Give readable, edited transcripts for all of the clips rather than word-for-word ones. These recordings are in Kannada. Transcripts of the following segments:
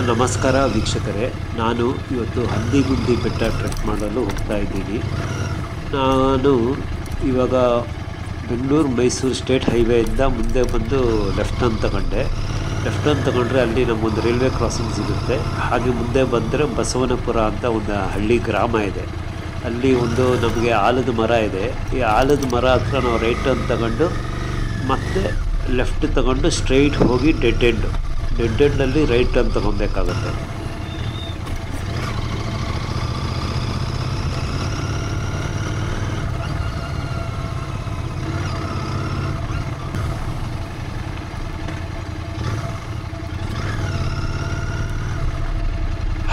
ನಮಸ್ಕಾರ ವೀಕ್ಷಕರೇ, ನಾನು ಇವತ್ತು ಹಂದಿಗುಂದಿ ಬೆಟ್ಟ ಟ್ರೆಕ್ ಮಾಡಲು ಹೋಗ್ತಾ ಇದ್ದೀನಿ. ನಾನು ಇವಾಗ ಬೆಂಗಳೂರು ಮೈಸೂರು ಸ್ಟೇಟ್ ಹೈವೇಯಿಂದ ಮುಂದೆ ಬಂದು ಲೆಫ್ಟ್ ಟರ್ನ್ ತಗೊಂಡ್ರೆ ಅಲ್ಲಿ ನಮಗೊಂದು ರೈಲ್ವೆ ಕ್ರಾಸಿಂಗ್ ಸಿಗುತ್ತೆ. ಹಾಗೆ ಮುಂದೆ ಬಂದರೆ ಬಸವನಪುರ ಅಂತ ಒಂದು ಹಳ್ಳಿ ಗ್ರಾಮ ಇದೆ. ಅಲ್ಲಿ ಒಂದು ನಮಗೆ ಆಲದ ಮರ ಇದೆ. ಈ ಆಲದ ಮರ ಹತ್ರ ನಾವು ರೈಟ್ ಟರ್ನ್ ತಗೊಂಡು ಮತ್ತೆ ಲೆಫ್ಟ್ ತಗೊಂಡು ಸ್ಟ್ರೈಟ್ ಹೋಗಿ ಡೆಡ್ ಎಂಡಲ್ಲಿ ರೈಟ್ ಟರ್ನ್ ತಗೊಬೇಕಾಗುತ್ತೆ.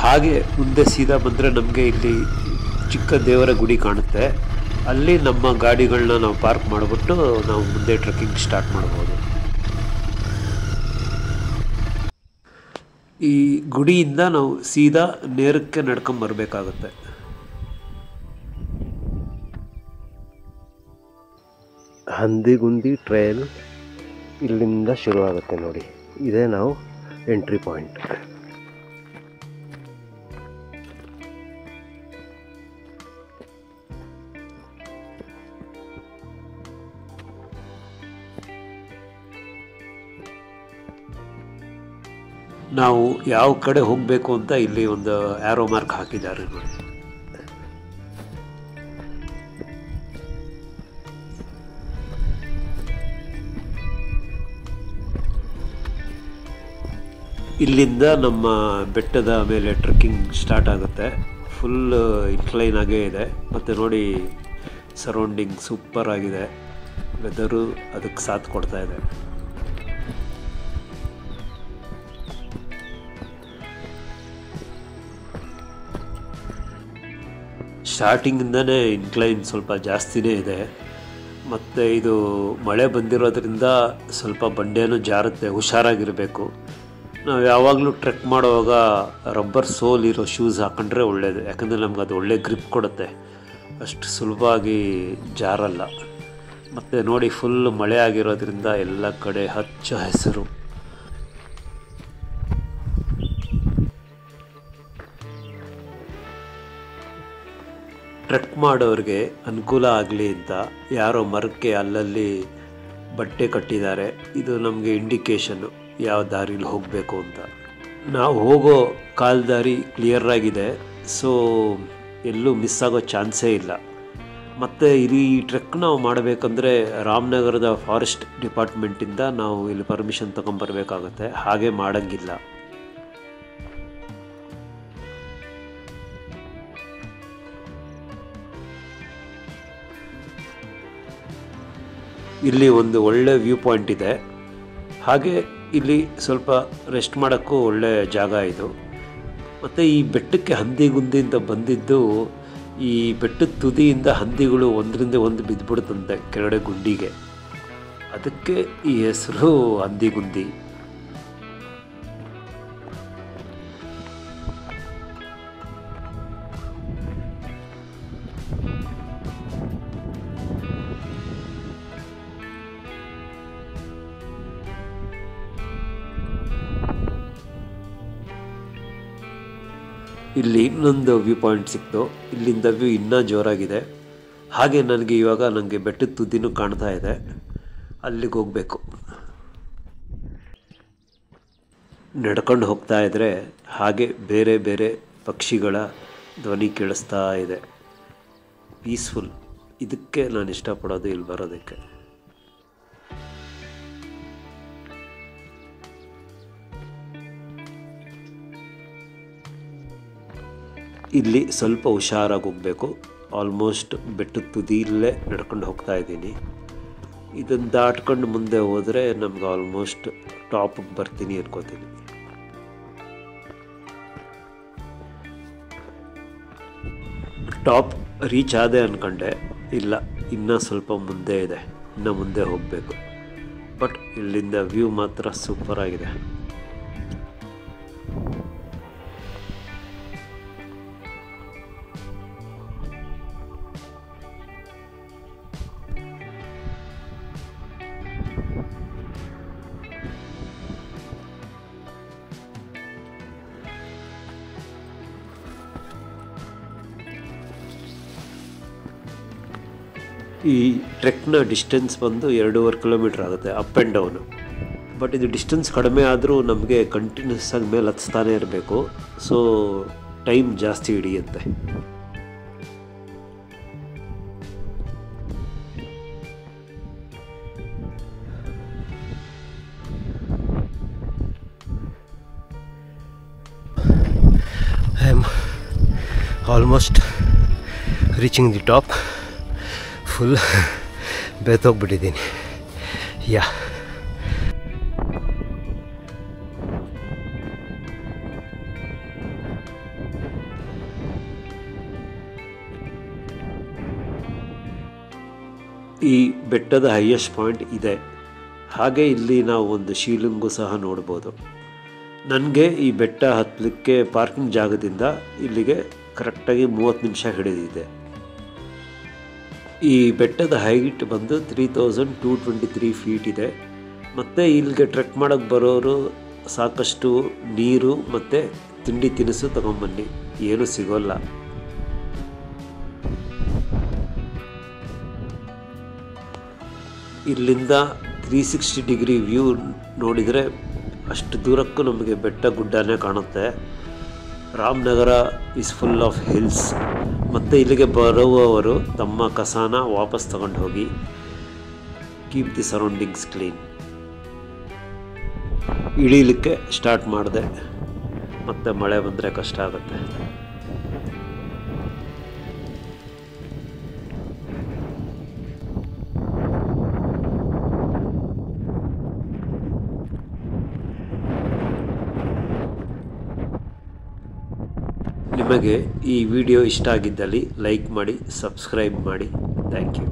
ಹಾಗೆ ಮುಂದೆ ಸೀದಾ ಬಂದರೆ ನಮಗೆ ಇಲ್ಲಿ ಚಿಕ್ಕ ದೇವರ ಗುಡಿ ಕಾಣುತ್ತೆ. ಅಲ್ಲಿ ನಮ್ಮ ಗಾಡಿಗಳನ್ನ ನಾವು ಪಾರ್ಕ್ ಮಾಡಿಬಿಟ್ಟು ನಾವು ಮುಂದೆ ಟ್ರೆಕ್ಕಿಂಗ್ ಸ್ಟಾರ್ಟ್ ಮಾಡ್ಬೋದು. ಈ ಗುಡಿಯಿಂದ ನಾವು ಸೀದಾ ನೇರಕ್ಕೆ ನಡ್ಕೊಂಬರ್ಬೇಕಾಗುತ್ತೆ. ಹಂದಿಗುಂದಿ ಟ್ರೈಲ್ ಇಲ್ಲಿಂದ ಶುರುವಾಗುತ್ತೆ ನೋಡಿ. ಇದೇ ನಾವು ಎಂಟ್ರಿ ಪಾಯಿಂಟ್. ನಾವು ಯಾವ ಕಡೆ ಹೋಗಬೇಕು ಅಂತ ಇಲ್ಲಿ ಒಂದು ಆ್ಯರೋ ಮಾರ್ಕ್ ಹಾಕಿದ್ದಾರೆ ನೋಡಿ. ಇಲ್ಲಿಂದ ನಮ್ಮ ಬೆಟ್ಟದ ಮೇಲೆ ಟ್ರೆಕ್ಕಿಂಗ್ ಸ್ಟಾರ್ಟ್ ಆಗುತ್ತೆ. ಫುಲ್ ಇನ್ಕ್ಲೈನ್ ಆಗೇ ಇದೆ. ಮತ್ತು ನೋಡಿ, ಸರೌಂಡಿಂಗ್ ಸೂಪರ್ ಆಗಿದೆ. ವೆದರು ಅದಕ್ಕೆ ಸಾಥ್ ಕೊಡ್ತಾ ಇದೆ. ಸ್ಟಾರ್ಟಿಂಗಿಂದನೇ ಇನ್ಕ್ಲೈನ್ ಸ್ವಲ್ಪ ಜಾಸ್ತಿನೇ ಇದೆ. ಮತ್ತು ಇದು ಮಳೆ ಬಂದಿರೋದ್ರಿಂದ ಸ್ವಲ್ಪ ಬಂಡೆನೂ ಜಾರುತ್ತೆ, ಹುಷಾರಾಗಿರಬೇಕು. ನಾವು ಯಾವಾಗಲೂ ಟ್ರೆಕ್ ಮಾಡುವಾಗ ರಬ್ಬರ್ ಸೋಲ್ ಇರೋ ಶೂಸ್ ಹಾಕೊಂಡ್ರೆ ಒಳ್ಳೆಯದು. ಯಾಕಂದರೆ ನಮ್ಗೆ ಅದು ಒಳ್ಳೆ ಗ್ರಿಪ್ ಕೊಡುತ್ತೆ, ಅಷ್ಟು ಸುಲಭವಾಗಿ ಜಾರಲ್ಲ. ಮತ್ತು ನೋಡಿ, ಫುಲ್ ಮಳೆ ಆಗಿರೋದ್ರಿಂದ ಎಲ್ಲ ಕಡೆ ಹಚ್ಚ ಹಸಿರು. ಟ್ರೆಕ್ ಮಾಡೋರಿಗೆ ಅನುಕೂಲ ಆಗಲಿ ಅಂತ ಯಾರೋ ಮರಕ್ಕೆ ಅಲ್ಲಲ್ಲಿ ಬಟ್ಟೆ ಕಟ್ಟಿದ್ದಾರೆ. ಇದು ನಮಗೆ ಇಂಡಿಕೇಶನ್ನು ಯಾವ ದಾರಿಲಿ ಹೋಗಬೇಕು ಅಂತ. ನಾವು ಹೋಗೋ ಕಾಲ್ದಾರಿ ಕ್ಲಿಯರಾಗಿದೆ, ಸೊ ಎಲ್ಲೂ ಮಿಸ್ ಆಗೋ ಚಾನ್ಸೇ ಇಲ್ಲ. ಮತ್ತು ಈ ಟ್ರೆಕ್ ನಾವು ಮಾಡಬೇಕಂದ್ರೆ ರಾಮನಗರದ ಫಾರೆಸ್ಟ್ ಡಿಪಾರ್ಟ್ಮೆಂಟಿಂದ ನಾವು ಇಲ್ಲಿ ಪರ್ಮಿಷನ್ ತೊಗೊಂಬರ್ಬೇಕಾಗತ್ತೆ. ಹಾಗೆ ಮಾಡೋಂಗಿಲ್ಲ. ಇಲ್ಲಿ ಒಂದು ಒಳ್ಳೆ ವ್ಯೂ ಪಾಯಿಂಟ್ ಇದೆ. ಹಾಗೆ ಇಲ್ಲಿ ಸ್ವಲ್ಪ ರೆಸ್ಟ್ ಮಾಡೋಕ್ಕೂ ಒಳ್ಳೆ ಜಾಗ ಇದು. ಮತ್ತು ಈ ಬೆಟ್ಟಕ್ಕೆ ಹಂದಿಗುಂದಿಯಿಂದ ಬಂದಿದ್ದು, ಈ ಬೆಟ್ಟದ ತುದಿಯಿಂದ ಹಂದಿಗಳು ಒಂದರಿಂದ ಒಂದು ಬಿದ್ದುಬಿಡುತ್ತಂತೆ ಕೆಳಗಡೆ ಗುಂಡಿಗೆ. ಅದಕ್ಕೆ ಈ ಹೆಸರು ಹಂದಿಗುಂದಿ. ಇಲ್ಲಿ ಇನ್ನೊಂದು ವ್ಯೂ ಪಾಯಿಂಟ್ ಸಿಕ್ತು. ಇಲ್ಲಿಂದ ವ್ಯೂ ಇನ್ನೂ ಜೋರಾಗಿದೆ. ಹಾಗೆ ನನಗೆ ಬೆಟ್ಟದ ತುದಿನೂ ಕಾಣ್ತಾ ಇದೆ. ಅಲ್ಲಿಗೆ ಹೋಗಬೇಕು. ನಡ್ಕೊಂಡು ಹೋಗ್ತಾ ಇದ್ದರೆ ಹಾಗೆ ಬೇರೆ ಬೇರೆ ಪಕ್ಷಿಗಳ ಧ್ವನಿ ಕೇಳಿಸ್ತಾ ಇದೆ. ಪೀಸ್ಫುಲ್. ಇದಕ್ಕೆ ನಾನು ಇಷ್ಟಪಡೋದು ಇಲ್ಲಿ ಬರೋದಕ್ಕೆ. ಇಲ್ಲಿ ಸ್ವಲ್ಪ ಹುಷಾರಾಗಿ ಹೋಗಬೇಕು. ಆಲ್ಮೋಸ್ಟ್ ಬೆಟ್ಟದ ತುದಿಯಲ್ಲೇ ನಡ್ಕೊಂಡು ಹೋಗ್ತಾ ಇದ್ದೀನಿ. ಇದನ್ನು ದಾಟ್ಕೊಂಡು ಮುಂದೆ ಹೋದರೆ ನಮ್ಗೆ ಆಲ್ಮೋಸ್ಟ್ ಟಾಪಿಗೆ ಬರ್ತೀನಿ ಅನ್ಕೋತೀನಿ. ಟಾಪ್ ರೀಚ್ ಆದೆ ಅಂದ್ಕೊಂಡೆ, ಇಲ್ಲ, ಇನ್ನೂ ಸ್ವಲ್ಪ ಮುಂದೆ ಇದೆ, ಇನ್ನೂ ಮುಂದೆ ಹೋಗಬೇಕು. ಬಟ್ ಇಲ್ಲಿಂದ ವ್ಯೂ ಮಾತ್ರ ಸೂಪರಾಗಿದೆ. ಈ ಟ್ರೆಕ್ನ ಡಿಸ್ಟೆನ್ಸ್ ಬಂದು 2.5 ಕಿಲೋಮೀಟ್ರ್ ಆಗುತ್ತೆ ಅಪ್ ಆ್ಯಂಡ್ ಡೌನು. ಬಟ್ ಇದು ಡಿಸ್ಟೆನ್ಸ್ ಕಡಿಮೆ ಆದರೂ ನಮಗೆ ಕಂಟಿನ್ಯೂಸ್ ಆಗಿ ಮೇಲೆ ಹತ್ಸ್ತಾನೆ ಇರಬೇಕು, ಸೊ ಟೈಮ್ ಜಾಸ್ತಿ ಹಿಡಿಯುತ್ತೆ. I am almost reaching the top. Full ಬೇತೋಗ್ಬಿಟ್ಟಿದ್ದೀನಿ. ಯಾ ಈ ಬೆಟ್ಟದ ಹೈಯೆಸ್ಟ್ ಪಾಯಿಂಟ್ ಇದೆ. ಹಾಗೆ ಇಲ್ಲಿ ನಾವು ಒಂದು ಶಿವಲಿಂಗು ಸಹ ನೋಡ್ಬೋದು. ನನಗೆ ಈ ಬೆಟ್ಟ ಹತ್ತಲಿಕ್ಕೆ ಪಾರ್ಕಿಂಗ್ ಜಾಗದಿಂದ ಇಲ್ಲಿಗೆ ಕರೆಕ್ಟಾಗಿ 30 ನಿಮಿಷ ಹಿಡಿದಿದೆ. ಈ ಬೆಟ್ಟದ ಹೈಟ್ ಬಂದು 3223 ಫೀಟ್ ಇದೆ. ಮತ್ತು ಇಲ್ಲಿಗೆ ಟ್ರೆಕ್ ಮಾಡೋಕ್ಕೆ ಬರೋರು ಸಾಕಷ್ಟು ನೀರು ಮತ್ತು ತಿಂಡಿ ತಿನಿಸು ತಗೊಂಬನ್ನಿ, ಏನೂ ಸಿಗೋಲ್ಲ. ಇಲ್ಲಿಂದ 360 ಡಿಗ್ರಿ ವ್ಯೂ ನೋಡಿದರೆ ಅಷ್ಟು ದೂರಕ್ಕೂ ನಮಗೆ ಬೆಟ್ಟ ಗುಡ್ಡನೇ ಕಾಣುತ್ತೆ. Ramanagara is full of hills. ಮತ್ತು ಇಲ್ಲಿಗೆ ಬರುವವರು ತಮ್ಮ ಕಸಾನ ವಾಪಸ್ ತಗೊಂಡು ಹೋಗಿ. Keep the surroundings clean. ಇಳೀಲಿಕ್ಕೆ ಸ್ಟಾರ್ಟ್ ಮಾಡಿದೆ, ಮತ್ತು ಮಳೆ ಬಂದರೆ ಕಷ್ಟ ಆಗುತ್ತೆ. ನಿಮಗೆ ಈ ವಿಡಿಯೋ ಇಷ್ಟ ಆಗಿದ್ದಲ್ಲಿ ಲೈಕ್ ಮಾಡಿ, ಸಬ್ಸ್ಕ್ರೈಬ್ ಮಾಡಿ. Thank you.